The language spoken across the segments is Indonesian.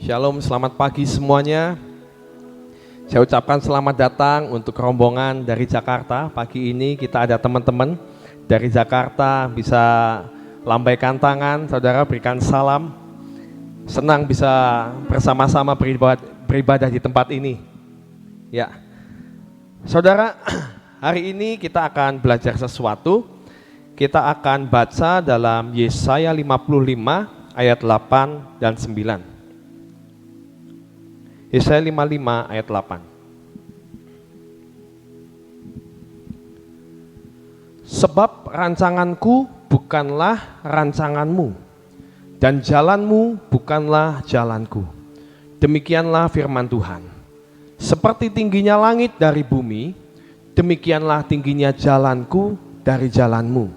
Shalom, selamat pagi semuanya. Saya ucapkan selamat datang untuk rombongan dari Jakarta. Pagi ini kita ada teman-teman dari Jakarta, bisa lambaikan tangan, saudara berikan salam. Senang bisa bersama-sama beribadah di tempat ini. Ya, saudara, hari ini kita akan belajar sesuatu. Kita akan baca dalam Yesaya 55 ayat 8 dan 9. Yesaya 55 ayat 8. Sebab rancanganku bukanlah rancanganmu, dan jalanmu bukanlah jalanku. Demikianlah firman Tuhan. Seperti tingginya langit dari bumi, demikianlah tingginya jalanku dari jalanmu,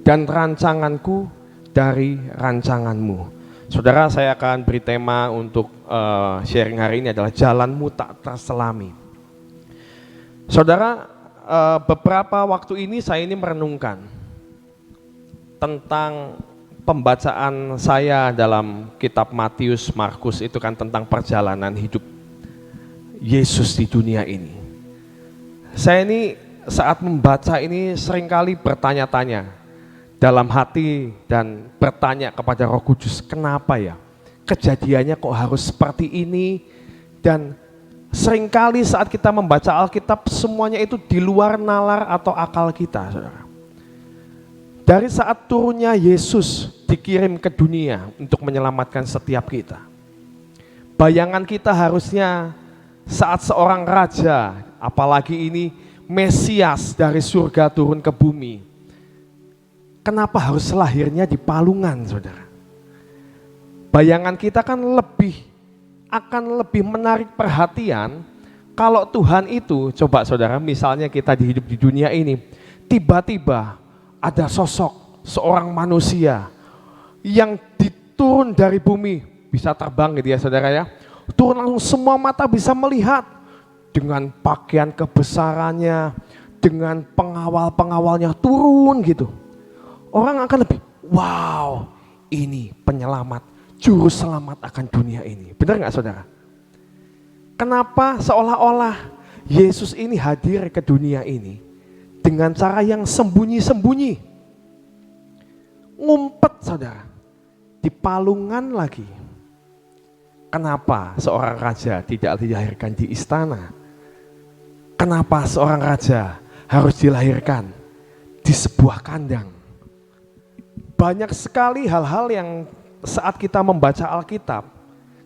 dan rancanganku dari rancanganmu. Saudara, saya akan beri tema untuk sharing hari ini adalah jalanmu tak terselami. Saudara, beberapa waktu ini saya ini merenungkan tentang pembacaan saya dalam kitab Matius, Markus, itu kan tentang perjalanan hidup Yesus di dunia ini. Saya ini saat membaca ini seringkali bertanya-tanya dalam hati dan bertanya kepada Roh Kudus, kenapa ya kejadiannya kok harus seperti ini? Dan seringkali saat kita membaca Alkitab semuanya itu di luar nalar atau akal kita, saudara. Dari saat turunnya Yesus dikirim ke dunia untuk menyelamatkan setiap kita, bayangan kita harusnya saat seorang raja, apalagi ini Mesias dari surga turun ke bumi, kenapa harus lahirnya di palungan, saudara? Bayangan kita kan akan lebih menarik perhatian kalau Tuhan itu, coba saudara, misalnya kita hidup di dunia ini, tiba-tiba ada sosok seorang manusia yang diturun dari bumi, bisa terbang gitu ya saudara ya, turun langsung semua mata bisa melihat, dengan pakaian kebesarannya, dengan pengawal-pengawalnya turun gitu. Orang akan lebih, wow, ini penyelamat, juru selamat akan dunia ini. Benar nggak saudara? Kenapa seolah-olah Yesus ini hadir ke dunia ini dengan cara yang sembunyi-sembunyi? Ngumpet saudara, di palungan lagi. Kenapa seorang raja tidak dilahirkan di istana? Kenapa seorang raja harus dilahirkan di sebuah kandang? Banyak sekali hal-hal yang saat kita membaca Alkitab,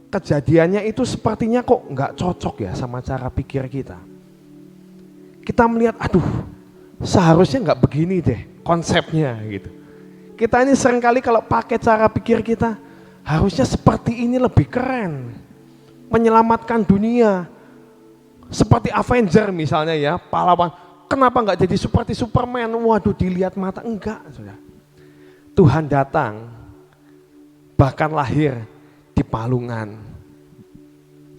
kejadiannya itu sepertinya kok nggak cocok ya sama cara pikir kita. Kita melihat, aduh, seharusnya nggak begini deh konsepnya gitu. Kita ini seringkali kalau pakai cara pikir kita, harusnya seperti ini lebih keren, menyelamatkan dunia. Seperti Avenger misalnya ya, pahlawan. Kenapa nggak jadi seperti Superman? Waduh, dilihat mata, enggak, saudara. Tuhan datang, bahkan lahir di palungan.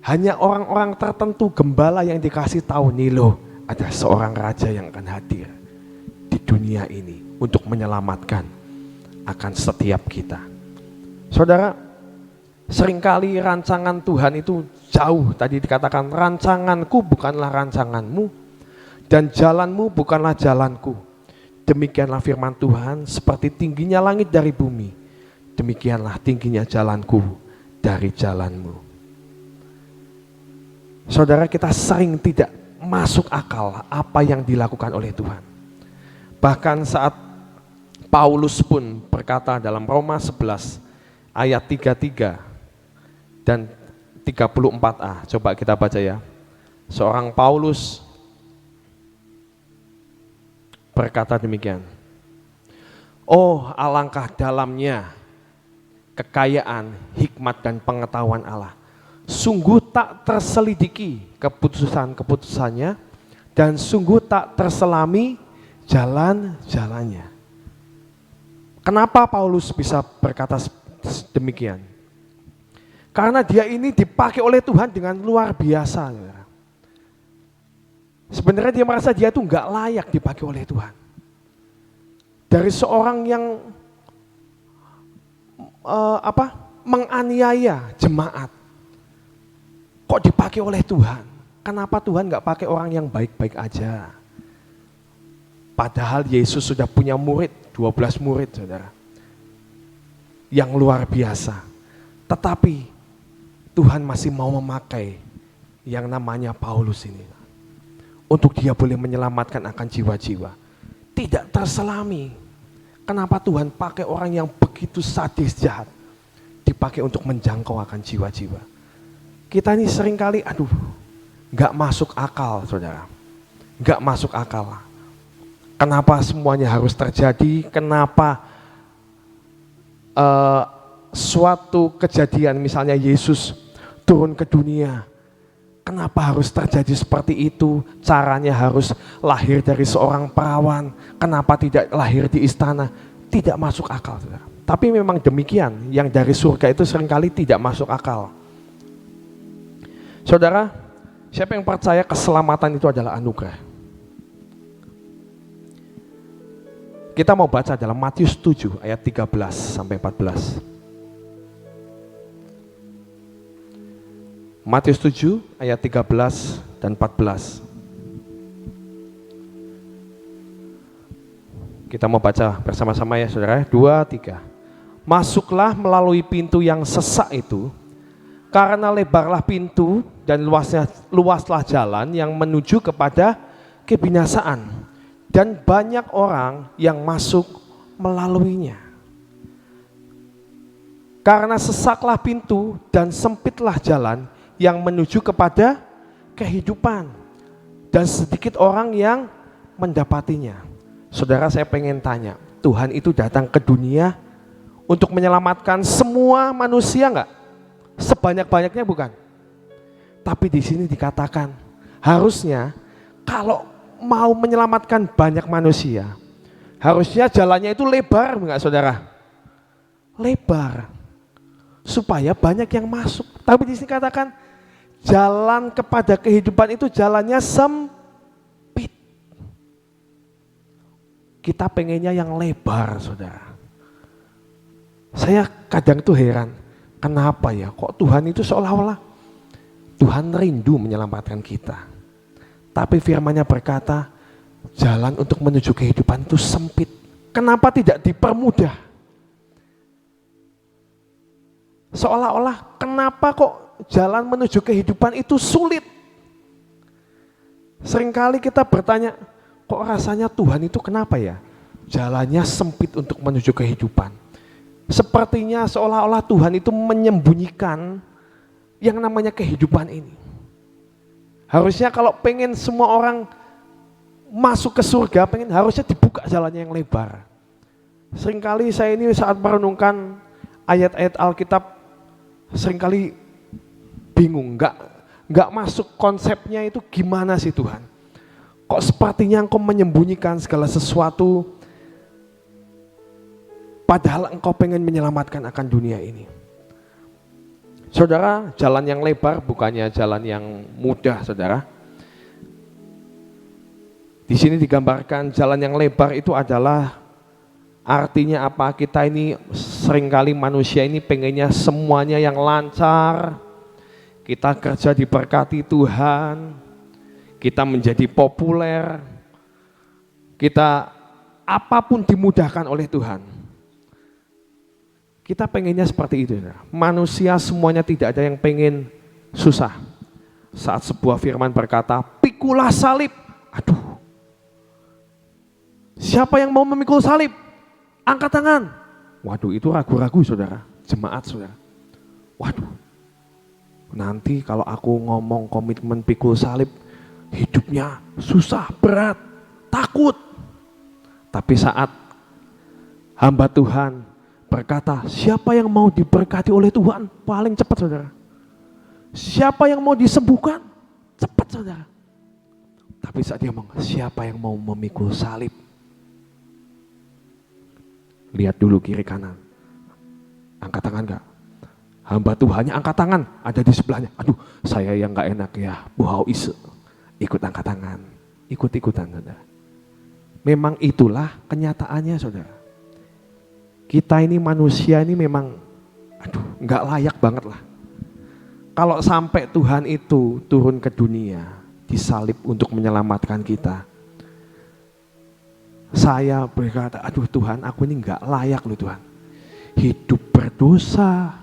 Hanya orang-orang tertentu, gembala yang dikasih tahu, nih loh, ada seorang raja yang akan hadir di dunia ini untuk menyelamatkan akan setiap kita. Saudara, seringkali rancangan Tuhan itu jauh, tadi dikatakan rancanganku bukanlah rancanganmu dan jalanmu bukanlah jalanku. Demikianlah firman Tuhan, seperti tingginya langit dari bumi, demikianlah tingginya jalanku dari jalanmu. Saudara, kita sering tidak masuk akal apa yang dilakukan oleh Tuhan. Bahkan saat Paulus pun berkata dalam Roma 11 ayat 33 dan 34a, coba kita baca ya. Seorang Paulus berkata demikian, oh alangkah dalamnya kekayaan, hikmat dan pengetahuan Allah. Sungguh tak terselidiki keputusan-keputusannya dan sungguh tak terselami jalan-jalannya. Kenapa Paulus bisa berkata demikian? Karena dia ini dipakai oleh Tuhan dengan luar biasa. Sebenarnya dia merasa dia itu nggak layak dipakai oleh Tuhan. Dari seorang yang menganiaya jemaat, kok dipakai oleh Tuhan? Kenapa Tuhan nggak pakai orang yang baik-baik aja? Padahal Yesus sudah punya murid, 12 murid saudara. Yang luar biasa. Tetapi Tuhan masih mau memakai yang namanya Paulus ini. Untuk dia boleh menyelamatkan akan jiwa-jiwa. Tidak terselami. Kenapa Tuhan pakai orang yang begitu sadis jahat. Dipakai untuk menjangkau akan jiwa-jiwa. Kita ini seringkali gak masuk akal saudara. Gak masuk akal. Kenapa semuanya harus terjadi? Kenapa suatu kejadian misalnya Yesus turun ke dunia. Kenapa harus terjadi seperti itu? Caranya harus lahir dari seorang perawan. Kenapa tidak lahir di istana? Tidak masuk akal saudara. Tapi memang demikian, yang dari surga itu seringkali tidak masuk akal. Saudara, siapa yang percaya keselamatan itu adalah anugerah? Kita mau baca dalam Matius 7 ayat 13 sampai 14. Matius 7 ayat 13 dan 14. Kita mau baca bersama-sama ya saudara. 2, 3. Masuklah melalui pintu yang sesak itu, karena lebarlah pintu dan luaslah jalan yang menuju kepada kebinasaan, dan banyak orang yang masuk melaluinya. Karena sesaklah pintu dan sempitlah jalan yang menuju kepada kehidupan, dan sedikit orang yang mendapatinya. Saudara, saya pengen tanya, Tuhan itu datang ke dunia untuk menyelamatkan semua manusia enggak? Sebanyak-banyaknya bukan. Tapi di sini dikatakan harusnya kalau mau menyelamatkan banyak manusia, harusnya jalannya itu lebar enggak saudara? Lebar. Supaya banyak yang masuk. Tapi di sini katakan jalan kepada kehidupan itu jalannya sempit. Kita pengennya yang lebar saudara. Saya kadang tuh heran, kenapa ya kok Tuhan itu seolah-olah Tuhan rindu menyelamatkan kita. Tapi firman-Nya berkata, jalan untuk menuju kehidupan itu sempit. Kenapa tidak dipermudah? Seolah-olah kenapa kok jalan menuju kehidupan itu sulit? Seringkali kita bertanya, kok rasanya Tuhan itu kenapa ya? Jalannya sempit untuk menuju kehidupan. Sepertinya seolah-olah Tuhan itu menyembunyikan yang namanya kehidupan ini. Harusnya kalau pengen semua orang masuk ke surga, harusnya dibuka jalannya yang lebar. Seringkali saya ini saat merenungkan ayat-ayat Alkitab, seringkali bingung, nggak masuk konsepnya itu gimana sih Tuhan? Kok sepertinya Engkau menyembunyikan segala sesuatu, padahal Engkau pengen menyelamatkan akan dunia ini. Saudara, jalan yang lebar bukannya jalan yang mudah, saudara. Di sini digambarkan jalan yang lebar itu adalah artinya apa? Kita ini seringkali manusia ini pengennya semuanya yang lancar. Kita kerja diberkati Tuhan. Kita menjadi populer. Kita apapun dimudahkan oleh Tuhan. Kita pengennya seperti itu. Manusia semuanya tidak ada yang pengen susah. Saat sebuah firman berkata, pikulah salib. Aduh, siapa yang mau memikul salib? Angkat tangan. Waduh, itu ragu-ragu saudara, jemaat saudara. Waduh, nanti kalau aku ngomong komitmen pikul salib, hidupnya susah, berat, takut. Tapi saat hamba Tuhan berkata, siapa yang mau diberkati oleh Tuhan? Paling cepat saudara. Siapa yang mau disembuhkan? Cepat saudara. Tapi saat dia ngomong, siapa yang mau memikul salib? Lihat dulu kiri kanan. Angkat tangan gak? Hamba Tuhannya angkat tangan, ada di sebelahnya. Aduh, saya yang gak enak ya, buhau isu. Ikut angkat tangan, ikut-ikutan saudara. Memang itulah kenyataannya saudara. Kita ini manusia ini memang, aduh, nggak layak banget lah. Kalau sampai Tuhan itu turun ke dunia, disalib untuk menyelamatkan kita, saya berkata, aduh Tuhan, aku ini nggak layak loh Tuhan. Hidup berdosa,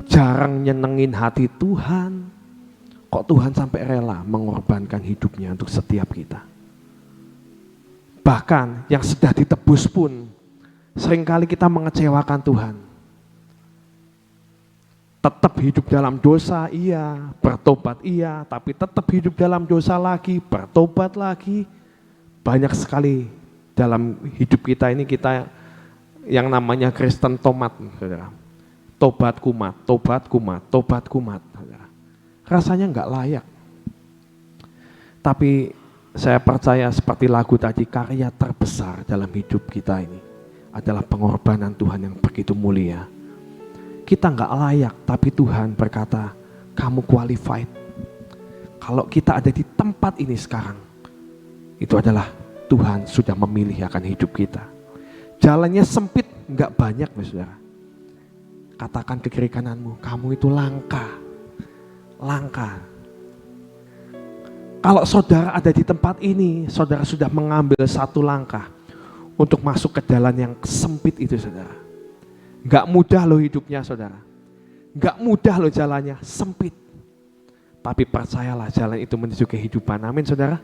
jarang nyenengin hati Tuhan. Kok Tuhan sampai rela mengorbankan hidupnya untuk setiap kita. Bahkan yang sudah ditebus pun, seringkali kita mengecewakan Tuhan. Tetap hidup dalam dosa, iya. Bertobat, iya. Tapi tetap hidup dalam dosa lagi, bertobat lagi. Banyak sekali dalam hidup kita ini kita yang namanya Kristen tomat, saudara. Tobat kumat, tobat kumat, tobat kumat. Saudara. Rasanya nggak layak. Tapi saya percaya seperti lagu tadi, karya terbesar dalam hidup kita ini adalah pengorbanan Tuhan yang begitu mulia. Kita nggak layak, tapi Tuhan berkata, kamu qualified. Kalau kita ada di tempat ini sekarang, itu adalah Tuhan sudah memilih akan hidup kita. Jalannya sempit, nggak banyak loh saudara. Katakan ke kiri kananmu, kamu itu langka. Langka. Kalau saudara ada di tempat ini, saudara sudah mengambil satu langkah untuk masuk ke jalan yang sempit itu saudara. Gak mudah loh hidupnya saudara. Gak mudah loh jalannya, sempit. Tapi percayalah jalan itu menuju kehidupan. Amin saudara.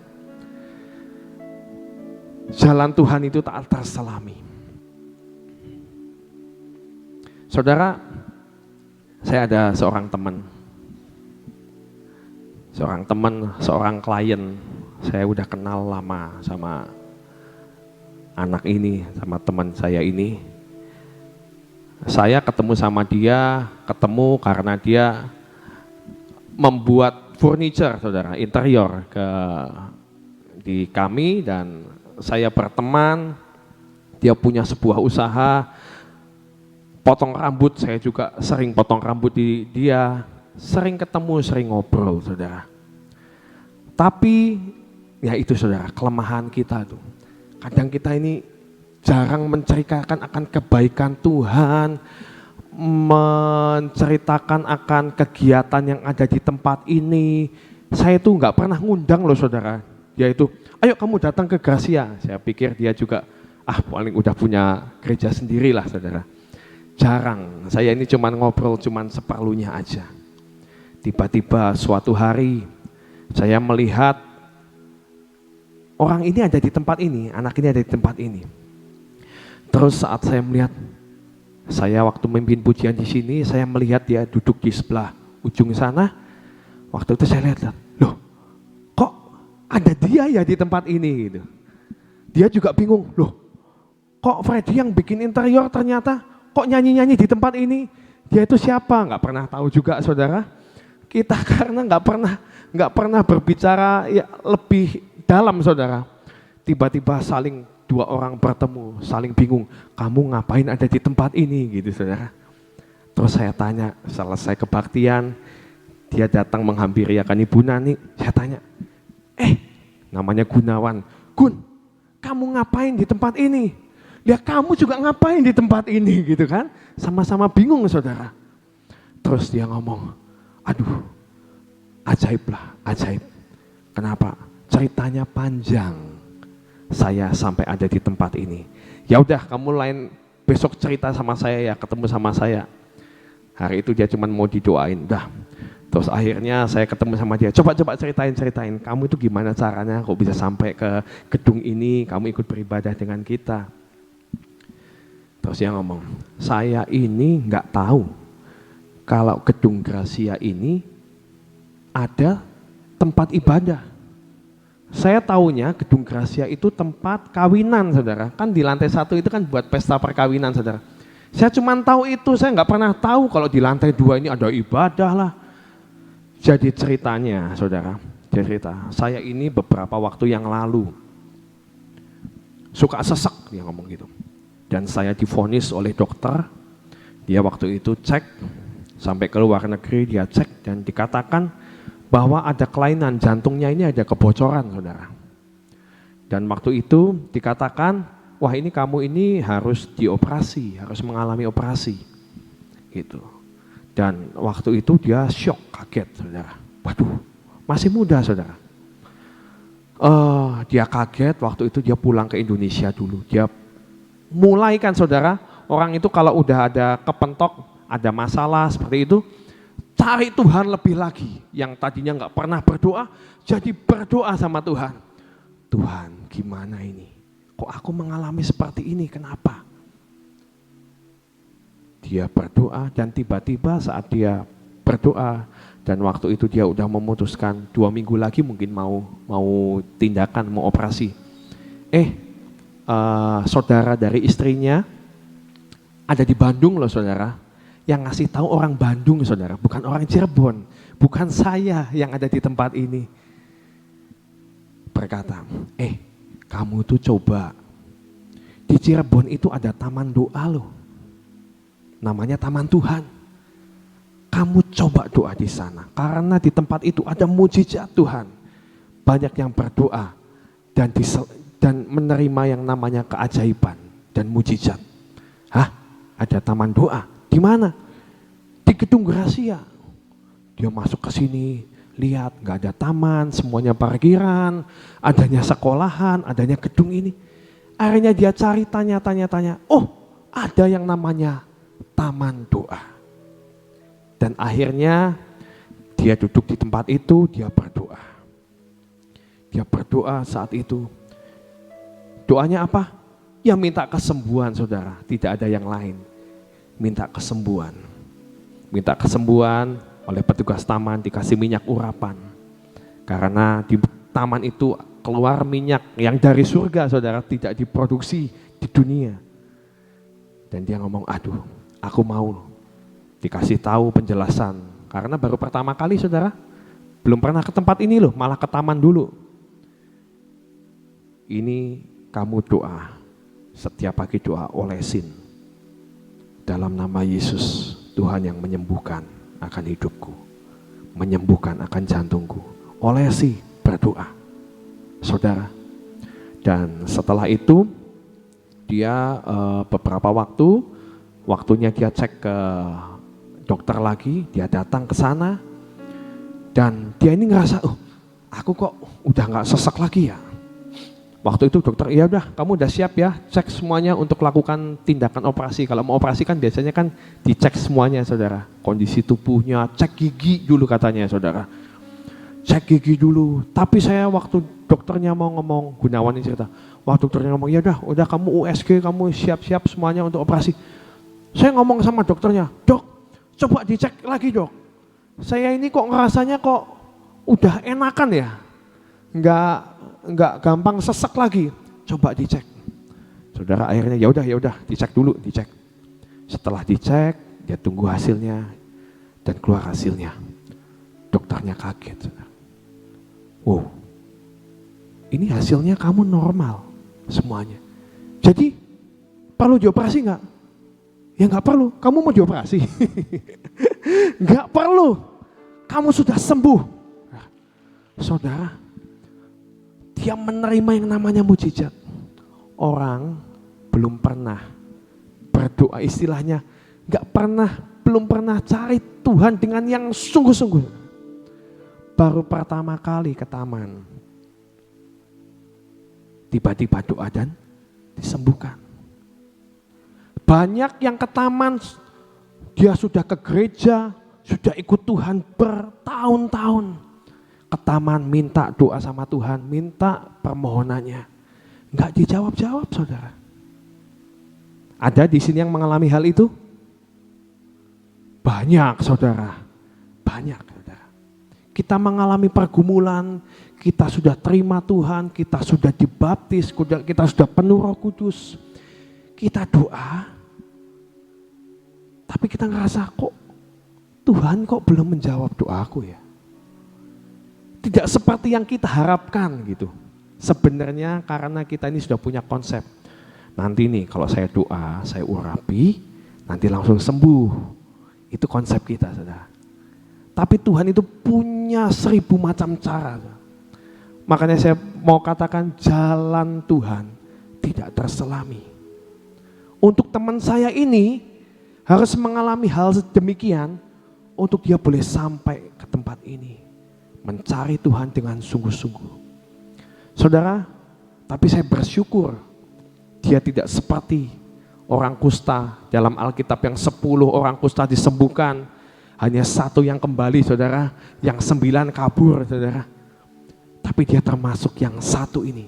Jalan Tuhan itu tak terselami. Saudara, saya ada seorang teman. Seorang klien. Saya udah kenal lama sama anak ini, sama teman saya ini. Saya ketemu sama dia, karena dia membuat furniture, saudara, interior di kami, dan saya berteman. Dia punya sebuah usaha potong rambut, saya juga sering potong rambut di dia, sering ketemu, sering ngobrol, saudara. Tapi ya itu saudara, kelemahan kita tuh. Kadang kita ini jarang menceritakan akan kebaikan Tuhan, menceritakan akan kegiatan yang ada di tempat ini. Saya itu nggak pernah ngundang loh saudara. Dia itu, ayo kamu datang ke Gracia. Saya pikir dia juga, paling udah punya gereja sendiri lah saudara. Jarang, saya ini cuman ngobrol cuman seperlunya aja. Tiba-tiba suatu hari saya melihat orang ini ada di tempat ini, anak ini ada di tempat ini. Terus saat saya melihat, saya waktu memimpin pujian di sini, saya melihat dia duduk di sebelah ujung sana. Waktu itu saya lihat, loh, kok ada dia ya di tempat ini gitu. Dia juga bingung, loh, kok Freddy yang bikin interior ternyata kok nyanyi-nyanyi di tempat ini? Dia itu siapa? Nggak pernah tahu juga saudara. Kita karena nggak pernah berbicara ya lebih dalam saudara. Tiba-tiba dua orang bertemu, saling bingung, kamu ngapain ada di tempat ini gitu saudara. Terus saya tanya, selesai kebaktian, dia datang menghampiri akan Ibu Nani, saya tanya, namanya Gunawan, Gun, kamu ngapain di tempat ini? Ya kamu juga ngapain di tempat ini gitu kan, sama-sama bingung saudara. Terus dia ngomong, aduh, ajaib lah, ajaib. Kenapa? Ceritanya panjang. Saya sampai ada di tempat ini. Ya udah, kamu lain besok cerita sama saya ya, ketemu sama saya. Hari itu dia cuma mau didoain, dah. Terus akhirnya saya ketemu sama dia. Coba ceritain. Kamu itu gimana caranya kok bisa sampai ke gedung ini? Kamu ikut beribadah dengan kita. Terus dia ngomong, saya ini nggak tahu kalau gedung Gracia ini ada tempat ibadah. Saya taunya gedung Gracia itu tempat kawinan saudara. Kan di lantai 1 itu kan buat pesta perkawinan saudara. Saya cuma tahu itu, saya nggak pernah tahu kalau di lantai 2 ini ada ibadah lah. Jadi ceritanya saudara, saya ini beberapa waktu yang lalu suka sesek, dia ngomong gitu. Dan saya divonis oleh dokter, dia waktu itu cek, sampai ke luar negeri dia cek dan dikatakan bahwa ada kelainan, jantungnya ini ada kebocoran saudara. Dan waktu itu dikatakan, wah ini kamu ini harus dioperasi, harus mengalami operasi gitu. Dan waktu itu dia syok, kaget saudara. Waduh, masih muda saudara. Dia kaget, waktu itu dia pulang ke Indonesia dulu. Dia mulai kan saudara, orang itu kalau udah ada kepentok, ada masalah seperti itu, cari Tuhan lebih lagi. Yang tadinya nggak pernah berdoa, jadi berdoa sama Tuhan. Tuhan, gimana ini? Kok aku mengalami seperti ini, kenapa? Dia berdoa dan tiba-tiba saat dia berdoa dan waktu itu dia udah memutuskan 2 minggu lagi mungkin mau tindakan, mau operasi. Saudara dari istrinya ada di Bandung loh saudara, yang ngasih tahu orang Bandung saudara, bukan orang Cirebon, bukan saya yang ada di tempat ini. Berkata, kamu tuh coba, di Cirebon itu ada taman doa loh, namanya Taman Tuhan. Kamu coba doa di sana, karena di tempat itu ada mujizat Tuhan. Banyak yang berdoa dan menerima yang namanya keajaiban dan mujizat. Hah? Ada taman doa? Di mana? Di Gedung Gracia. Dia masuk ke sini, lihat nggak ada taman, semuanya parkiran, adanya sekolahan, adanya gedung ini. Akhirnya dia cari tanya, oh ada yang namanya taman doa. Dan akhirnya dia duduk di tempat itu, dia berdoa. Dia berdoa saat itu. Doanya apa? Ya minta kesembuhan saudara, tidak ada yang lain. Minta kesembuhan. Minta kesembuhan oleh petugas taman, dikasih minyak urapan. Karena di taman itu keluar minyak yang dari surga saudara, tidak diproduksi di dunia. Dan dia ngomong, aduh aku mau. Dikasih tahu penjelasan, karena baru pertama kali saudara, belum pernah ke tempat ini loh, malah ke taman dulu. Ini kamu doa, setiap pagi doa, olesin. Dalam nama Yesus, Tuhan yang menyembuhkan akan hidupku, menyembuhkan akan jantungku. Olesi, berdoa, saudara. Dan setelah itu, dia beberapa waktunya dia cek ke dokter lagi, dia datang ke sana dan dia ini ngerasa, aku kok udah nggak sesek lagi ya. Waktu itu dokter, ya udah kamu udah siap ya, cek semuanya untuk lakukan tindakan operasi. Kalau mau operasi kan biasanya kan dicek semuanya saudara, kondisi tubuhnya, cek gigi dulu katanya saudara, cek gigi dulu. Tapi saya waktu dokternya mau ngomong, Gunawan ini cerita, waktu dokternya ngomong, ya udah kamu USG, kamu siap-siap semuanya untuk operasi. Saya ngomong sama dokternya, dok, coba dicek lagi dok. Saya ini kok ngerasanya kok udah enakan ya, nggak gampang sesek lagi. Coba dicek. Saudara akhirnya ya udah dicek dulu, dicek. Setelah dicek, dia tunggu hasilnya dan keluar hasilnya. Dokternya kaget. Wow, ini hasilnya kamu normal semuanya. Jadi perlu dioperasi nggak? Ya nggak perlu, kamu mau dioperasi? Nggak perlu, kamu sudah sembuh. Nah, saudara, dia menerima yang namanya mujizat. Orang belum pernah berdoa, istilahnya belum pernah cari Tuhan dengan yang sungguh-sungguh. Baru pertama kali ke taman, tiba-tiba doa dan disembuhkan. Banyak yang ke taman, dia sudah ke gereja, sudah ikut Tuhan bertahun-tahun. Ke taman minta doa sama Tuhan, minta permohonannya. Enggak dijawab-jawab saudara. Ada di sini yang mengalami hal itu? Banyak saudara, banyak saudara. Kita mengalami pergumulan, kita sudah terima Tuhan, kita sudah dibaptis, kita sudah penuh Roh Kudus. Kita doa, tapi kita ngerasa kok Tuhan kok belum menjawab doaku ya. Tidak seperti yang kita harapkan gitu. Sebenarnya karena kita ini sudah punya konsep. Nanti nih kalau saya doa, saya urapi, nanti langsung sembuh. Itu konsep kita saudara. Tapi Tuhan itu punya 1000 macam cara. Makanya saya mau katakan jalan Tuhan tidak terselami. Untuk teman saya ini harus mengalami hal demikian untuk dia boleh sampai ke tempat ini, mencari Tuhan dengan sungguh-sungguh. Saudara, tapi saya bersyukur dia tidak seperti orang kusta dalam Alkitab yang 10 orang kusta disembuhkan, hanya 1 yang kembali saudara, yang 9 kabur saudara. Tapi dia termasuk yang 1 ini.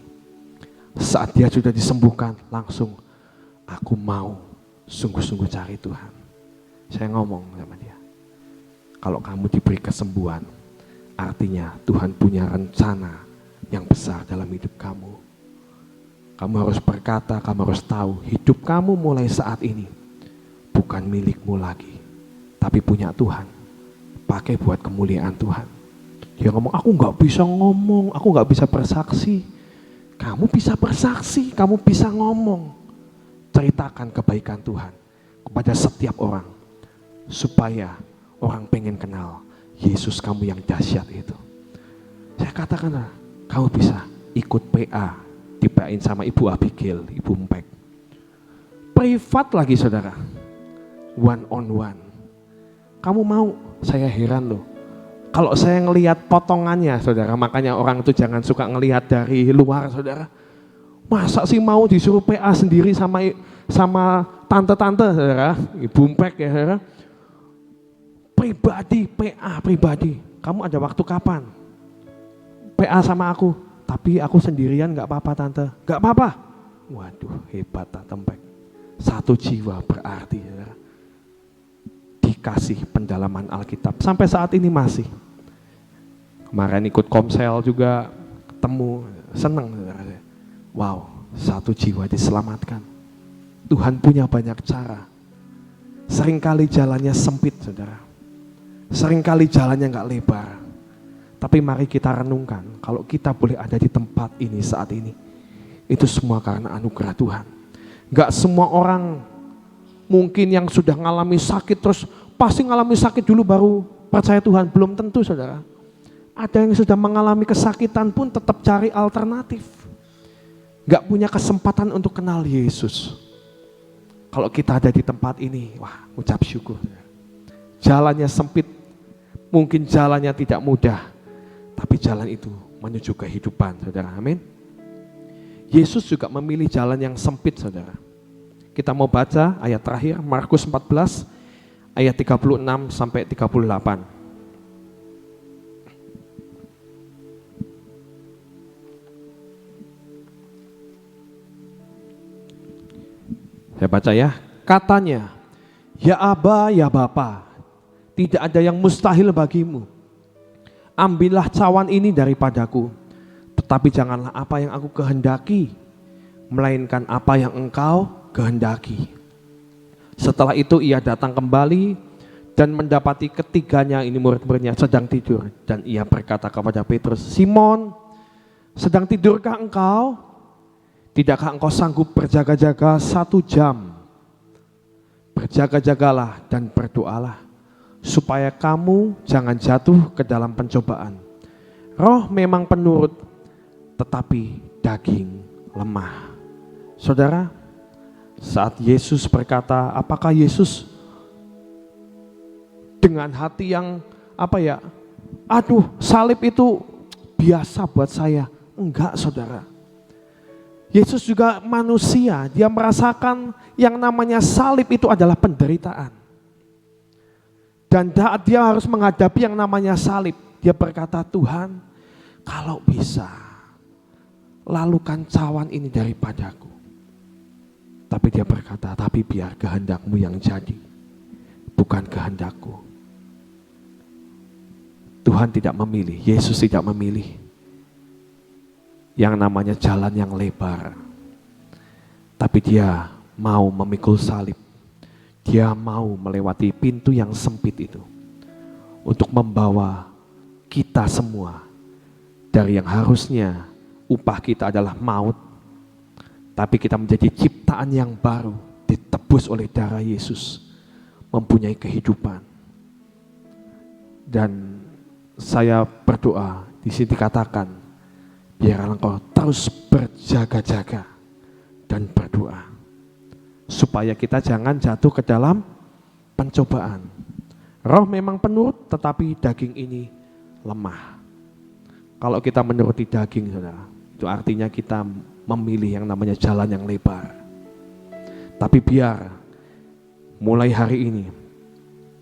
Saat dia sudah disembuhkan langsung, aku mau sungguh-sungguh cari Tuhan. Saya ngomong sama dia, kalau kamu diberi kesembuhan, artinya Tuhan punya rencana yang besar dalam hidup kamu. Kamu harus berkata, kamu harus tahu, hidup kamu mulai saat ini bukan milikmu lagi, tapi punya Tuhan. Pakai buat kemuliaan Tuhan. Dia ngomong, aku gak bisa ngomong, aku gak bisa bersaksi. Kamu bisa bersaksi, kamu bisa ngomong. Ceritakan kebaikan Tuhan kepada setiap orang, supaya orang pengen kenal Yesus kamu yang dahsyat itu. Saya katakan, kamu bisa ikut PA, dipain sama Ibu Abigail, Ibu Mpek. Privat lagi saudara, one on one. Kamu mau? Saya heran loh. Kalau saya ngelihat potongannya saudara, makanya orang itu jangan suka ngelihat dari luar saudara. Masa sih mau disuruh PA sendiri sama tante-tante saudara, Ibu Mpek ya saudara. Pribadi, PA pribadi. Kamu ada waktu kapan? PA sama aku, tapi aku sendirian gak apa-apa tante. Gak apa-apa. Waduh hebat Tante Mpek. 1 jiwa berarti saudara. Dikasih pendalaman Alkitab. Sampai saat ini masih. Kemarin ikut komsel juga, ketemu, senang saudara. Wow, 1 jiwa diselamatkan. Tuhan punya banyak cara. Seringkali jalannya sempit saudara. Seringkali jalannya gak lebar. Tapi mari kita renungkan, kalau kita boleh ada di tempat ini saat ini, itu semua karena anugerah Tuhan. Gak semua orang mungkin yang sudah ngalami sakit terus pasti ngalami sakit dulu baru percaya Tuhan. Belum tentu saudara. Ada yang sudah mengalami kesakitan pun tetap cari alternatif. Gak punya kesempatan untuk kenal Yesus. Kalau kita ada di tempat ini, wah ucap syukur. Jalannya sempit, mungkin jalannya tidak mudah, tapi jalan itu menuju kehidupan saudara, amin. Yesus juga memilih jalan yang sempit saudara. Kita mau baca ayat terakhir, Markus 14 ayat 36 sampai 38. Saya baca ya, katanya, ya Aba, ya Bapa, tidak ada yang mustahil bagimu. Ambillah cawan ini daripadaku, tetapi janganlah apa yang aku kehendaki, melainkan apa yang engkau kehendaki. Setelah itu ia datang kembali dan mendapati ketiganya ini murid-muridnya sedang tidur. Dan ia berkata kepada Petrus, Simon, sedang tidurkah engkau? Tidakkah engkau sanggup berjaga-jaga 1 jam? Berjaga-jagalah dan berdoalah, supaya kamu jangan jatuh ke dalam pencobaan. Roh memang penurut, tetapi daging lemah. Saudara, saat Yesus berkata, apakah Yesus dengan hati yang aduh salib itu biasa buat saya? Enggak saudara. Yesus juga manusia, dia merasakan yang namanya salib itu adalah penderitaan. Dan dia harus menghadapi yang namanya salib. Dia berkata, Tuhan, kalau bisa, lalukan cawan ini daripadaku. Tapi dia berkata, tapi biar kehendakmu yang jadi, bukan kehendakku. Tuhan tidak memilih, Yesus tidak memilih yang namanya jalan yang lebar. Tapi dia mau memikul salib. Dia mau melewati pintu yang sempit itu untuk membawa kita semua dari yang harusnya upah kita adalah maut, tapi kita menjadi ciptaan yang baru, ditebus oleh darah Yesus, mempunyai kehidupan. Dan saya berdoa, di sini dikatakan, biarlah engkau terus berjaga-jaga dan berdoa, supaya kita jangan jatuh ke dalam pencobaan. Roh memang penurut, tetapi daging ini lemah. Kalau kita menuruti daging, saudara, itu artinya kita memilih yang namanya jalan yang lebar. Tapi biar mulai hari ini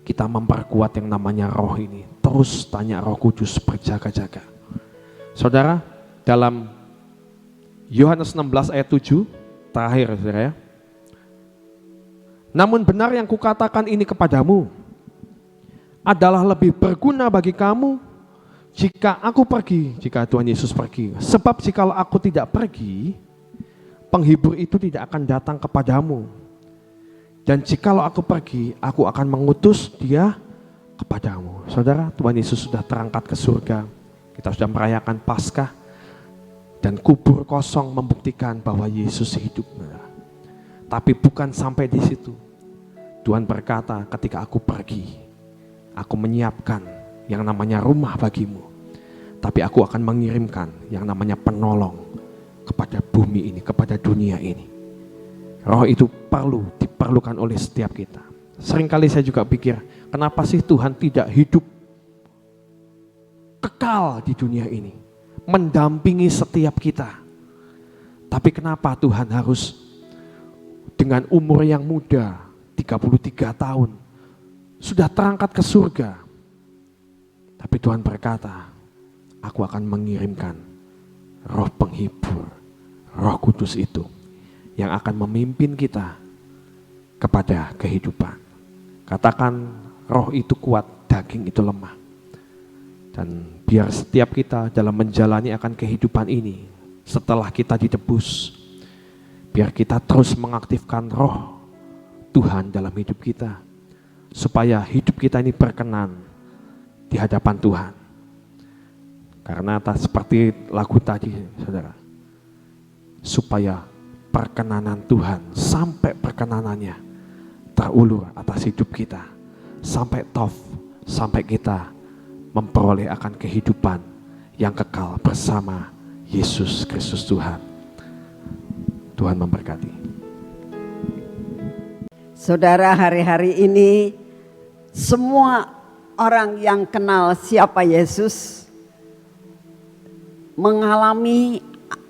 kita memperkuat yang namanya roh ini. Terus tanya Roh Kudus, berjaga-jaga. Saudara, dalam Yohanes 16 ayat 7, terakhir saudara ya. Namun benar yang kukatakan ini kepadamu adalah lebih berguna bagi kamu jika aku pergi, jika Tuhan Yesus pergi. Sebab jikalau aku tidak pergi, penghibur itu tidak akan datang kepadamu. Dan jikalau aku pergi, aku akan mengutus dia kepadamu. Saudara, Tuhan Yesus sudah terangkat ke surga. Kita sudah merayakan Paskah. Dan kubur kosong membuktikan bahwa Yesus hidup. Tapi bukan sampai di situ. Tuhan berkata, ketika aku pergi, aku menyiapkan yang namanya rumah bagimu. Tapi aku akan mengirimkan yang namanya penolong kepada bumi ini, kepada dunia ini. Roh itu diperlukan oleh setiap kita. Seringkali saya juga pikir, kenapa sih Tuhan tidak hidup kekal di dunia ini, mendampingi setiap kita. Tapi kenapa Tuhan harus dengan umur yang muda, 33 tahun, sudah terangkat ke surga. Tapi Tuhan berkata, aku akan mengirimkan roh penghibur, Roh Kudus itu, yang akan memimpin kita kepada kehidupan. Katakan roh itu kuat, daging itu lemah. Dan biar setiap kita dalam menjalani akan kehidupan ini, setelah kita ditebus, biar kita terus mengaktifkan roh Tuhan dalam hidup kita, supaya hidup kita ini berkenan di hadapan Tuhan. Karena seperti lagu tadi, saudara, supaya perkenanan Tuhan, sampai perkenanannya terulur atas hidup kita, sampai sampai kita memperoleh akan kehidupan yang kekal bersama Yesus Kristus Tuhan. Tuhan memberkati. Saudara, hari-hari ini semua orang yang kenal siapa Yesus mengalami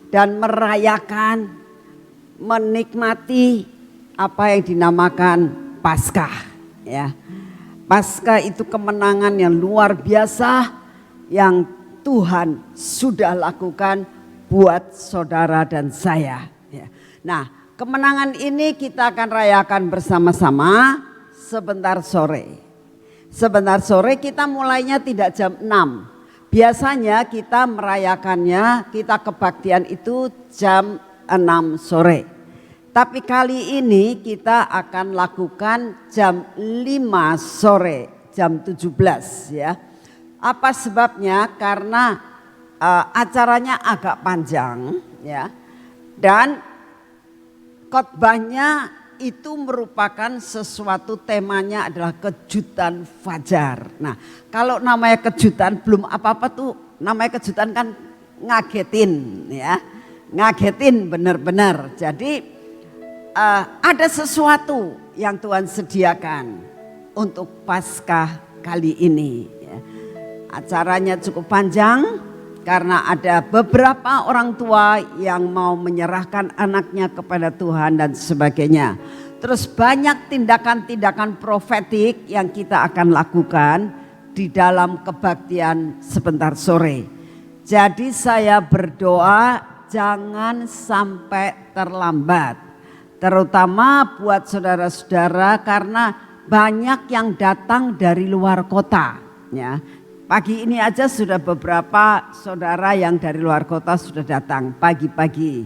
dan merayakan, menikmati apa yang dinamakan Paskah, ya. Paskah itu kemenangan yang luar biasa yang Tuhan sudah lakukan buat saudara dan saya, ya. Nah, kemenangan ini kita akan rayakan bersama-sama sebentar sore. Sebentar sore kita mulainya tidak jam 6. Biasanya kita merayakannya, kita kebaktian itu jam 6 sore. Tapi kali ini kita akan lakukan jam 5 sore, jam 17 ya. Apa sebabnya? Karena acaranya agak panjang ya. Dan khotbahnya itu merupakan sesuatu, temanya adalah kejutan fajar. Nah, kalau namanya kejutan belum apa-apa tuh, namanya kejutan kan ngagetin ya. Ngagetin benar-benar. Jadi ada sesuatu yang Tuhan sediakan untuk Paskah kali ini ya. Acaranya cukup panjang karena ada beberapa orang tua yang mau menyerahkan anaknya kepada Tuhan dan sebagainya. Terus banyak tindakan-tindakan profetik yang kita akan lakukan di dalam kebaktian sebentar sore. Jadi saya berdoa jangan sampai terlambat. Terutama buat saudara-saudara karena banyak yang datang dari luar kota ya. Pagi ini aja sudah beberapa saudara yang dari luar kota sudah datang pagi-pagi.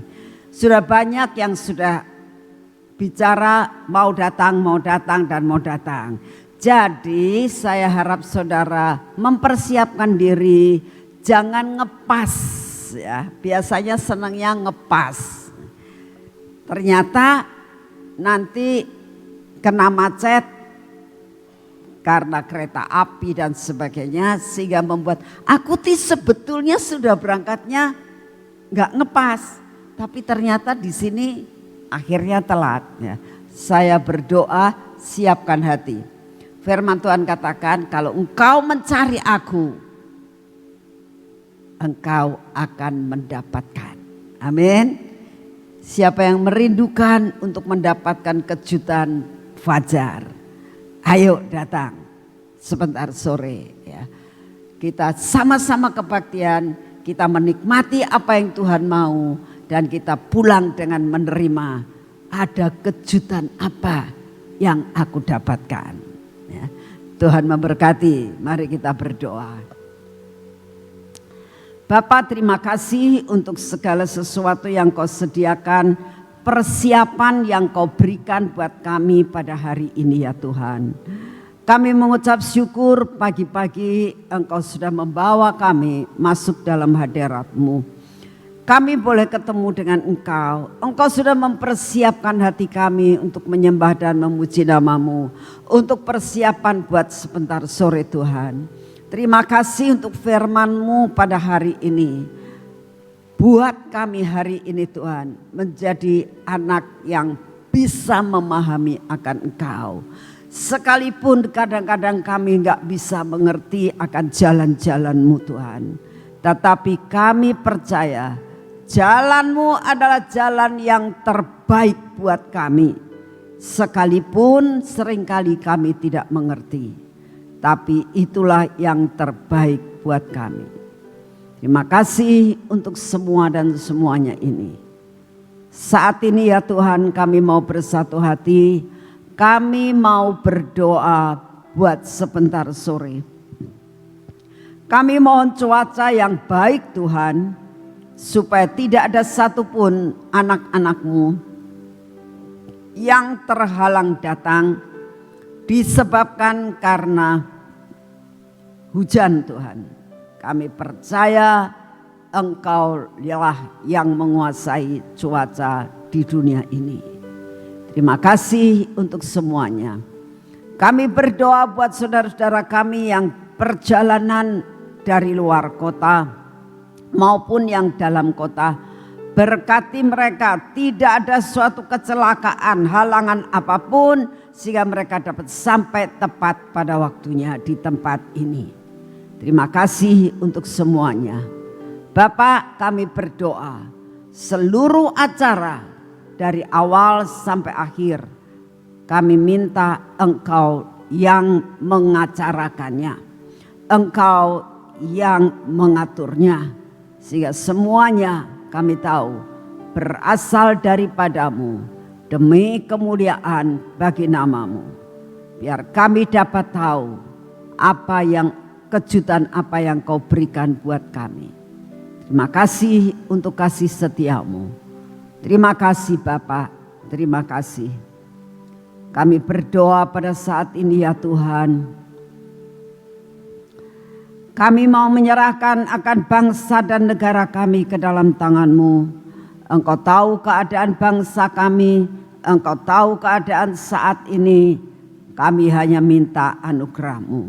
Sudah banyak yang sudah bicara mau datang dan mau datang. Jadi saya harap saudara mempersiapkan diri, jangan ngepas ya. Biasanya senangnya ngepas. Ternyata nanti kena macet karena kereta api dan sebagainya, sehingga membuat aku sebetulnya sudah berangkatnya nggak ngepas, tapi ternyata di sini akhirnya telat. Ya. Saya berdoa siapkan hati. Firman Tuhan katakan, kalau engkau mencari aku, engkau akan mendapatkan. Amin. Siapa yang merindukan untuk mendapatkan kejutan fajar, ayo datang sebentar sore ya. Kita sama-sama kebaktian, kita menikmati apa yang Tuhan mau, dan kita pulang dengan menerima ada kejutan apa yang aku dapatkan ya. Tuhan memberkati, mari kita berdoa. Bapa, terima kasih untuk segala sesuatu yang kau sediakan, persiapan yang kau berikan buat kami pada hari ini ya Tuhan. Kami mengucap syukur pagi-pagi engkau sudah membawa kami masuk dalam hadirat-Mu. Kami boleh ketemu dengan engkau. Engkau sudah mempersiapkan hati kami untuk menyembah dan memuji nama-Mu. Untuk persiapan buat sebentar sore Tuhan. Terima kasih untuk firman-Mu pada hari ini. Buat kami hari ini Tuhan menjadi anak yang bisa memahami akan Engkau. Sekalipun kadang-kadang kami enggak bisa mengerti akan jalan-jalan-Mu Tuhan. Tetapi kami percaya jalan-Mu adalah jalan yang terbaik buat kami. Sekalipun seringkali kami tidak mengerti. Tapi itulah yang terbaik buat kami. Terima kasih untuk semua dan semuanya ini. Saat ini ya Tuhan, kami mau bersatu hati. Kami mau berdoa buat sebentar sore. Kami mohon cuaca yang baik Tuhan, supaya tidak ada satupun anak-anak-Mu yang terhalang datang disebabkan karena hujan Tuhan. Kami percaya Engkau lah yang menguasai cuaca di dunia ini. Terima kasih untuk semuanya. Kami berdoa buat saudara-saudara kami yang perjalanan dari luar kota maupun yang dalam kota. Berkati mereka, tidak ada suatu kecelakaan, halangan apapun, sehingga mereka dapat sampai tepat pada waktunya di tempat ini. Terima kasih untuk semuanya. Bapak, kami berdoa seluruh acara dari awal sampai akhir, kami minta Engkau yang mengacarakannya, Engkau yang mengaturnya, sehingga semuanya kami tahu berasal daripadamu demi kemuliaan bagi nama-Mu. Biar kami dapat tahu apa yang kejutan apa yang Kau berikan buat kami. Terima kasih untuk kasih setia-Mu. Terima kasih Bapak, terima kasih. Kami berdoa pada saat ini ya Tuhan. Kami mau menyerahkan akan bangsa dan negara kami ke dalam tangan-Mu. Engkau tahu keadaan bangsa kami, Engkau tahu keadaan saat ini. Kami hanya minta anugerah-Mu.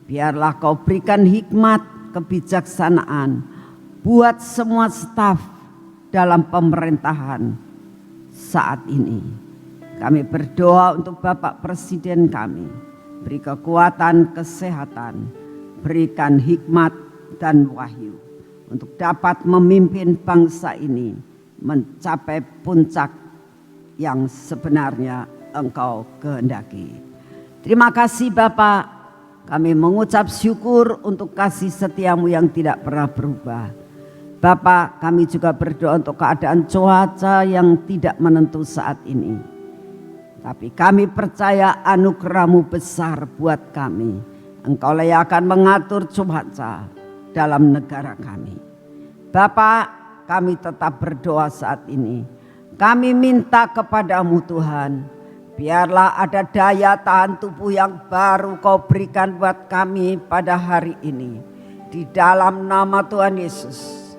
Biarlah Kau berikan hikmat, kebijaksanaan buat semua staf dalam pemerintahan saat ini. Kami berdoa untuk Bapak Presiden kami. Beri kekuatan, kesehatan, berikan hikmat dan wahyu untuk dapat memimpin bangsa ini mencapai puncak yang sebenarnya Engkau kehendaki. Terima kasih Bapak, kami mengucap syukur untuk kasih setia-Mu yang tidak pernah berubah. Bapak, kami juga berdoa untuk keadaan cuaca yang tidak menentu saat ini. Tapi kami percaya anugerah-Mu besar buat kami. Engkau lah yang akan mengatur cuaca dalam negara kami. Bapak, kami tetap berdoa saat ini. Kami minta kepada-Mu Tuhan, biarlah ada daya tahan tubuh yang baru Kau berikan buat kami pada hari ini. Di dalam nama Tuhan Yesus,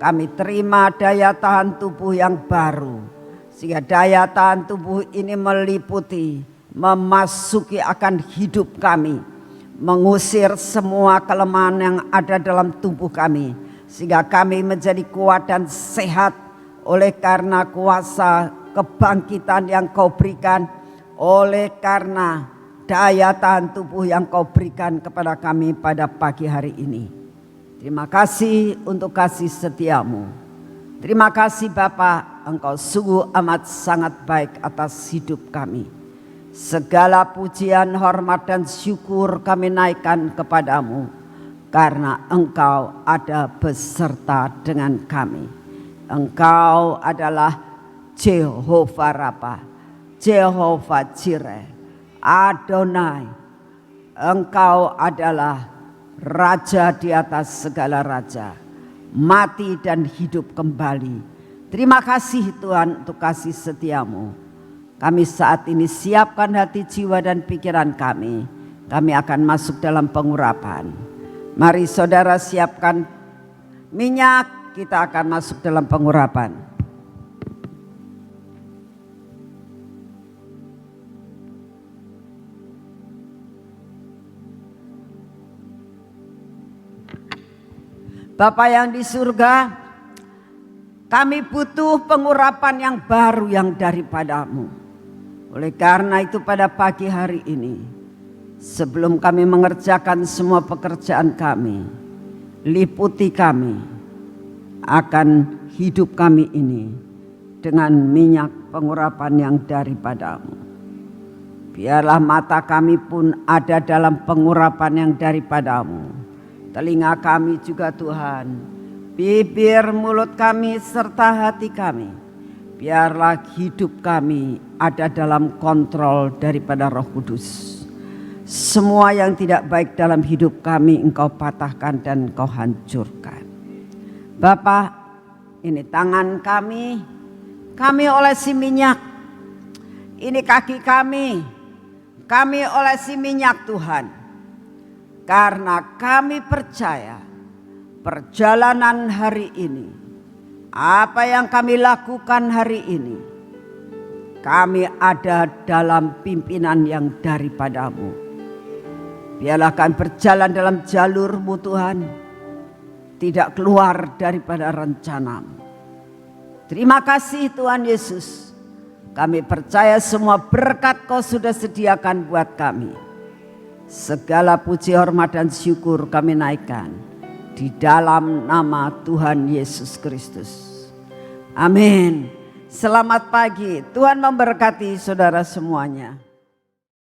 kami terima daya tahan tubuh yang baru. Sehingga daya tahan tubuh ini meliputi, memasuki akan hidup kami. Mengusir semua kelemahan yang ada dalam tubuh kami. Sehingga kami menjadi kuat dan sehat oleh karena kuasa kebangkitan yang Kau berikan. Oleh karena daya tahan tubuh yang Kau berikan kepada kami pada pagi hari ini. Terima kasih untuk kasih setiamu. Terima kasih Bapa, Engkau sungguh amat sangat baik atas hidup kami. Segala pujian, hormat dan syukur kami naikkan kepadamu, karena Engkau ada beserta dengan kami. Engkau adalah Jehovah Rafa, Jehovah Jireh, Adonai. Engkau adalah Raja di atas segala raja, mati dan hidup kembali. Terima kasih Tuhan untuk kasih setiamu. Kami saat ini siapkan hati, jiwa dan pikiran kami. Kami akan masuk dalam pengurapan. Mari saudara siapkan minyak, kita akan masuk dalam pengurapan. Bapa yang di surga, kami butuh pengurapan yang baru yang daripadamu. Oleh karena itu pada pagi hari ini, sebelum kami mengerjakan semua pekerjaan kami, liputi kami akan hidup kami ini dengan minyak pengurapan yang daripadamu. Biarlah mata kami pun ada dalam pengurapan yang daripadamu. Telinga kami juga Tuhan, bibir, mulut kami serta hati kami. Biarlah hidup kami ada dalam kontrol daripada Roh Kudus. Semua yang tidak baik dalam hidup kami Engkau patahkan dan Engkau hancurkan. Bapa, ini tangan kami olesi minyak. Ini kaki kami olesi minyak Tuhan. Karena kami percaya perjalanan hari ini, apa yang kami lakukan hari ini, kami ada dalam pimpinan yang daripadamu. Biarlah kami berjalan dalam jalur-Mu Tuhan, tidak keluar daripada rencana-Mu. Terima kasih Tuhan Yesus. Kami percaya semua berkat Kau sudah sediakan buat kami. Segala puji, hormat dan syukur kami naikkan di dalam nama Tuhan Yesus Kristus. Amin. Selamat pagi. Tuhan memberkati saudara semuanya.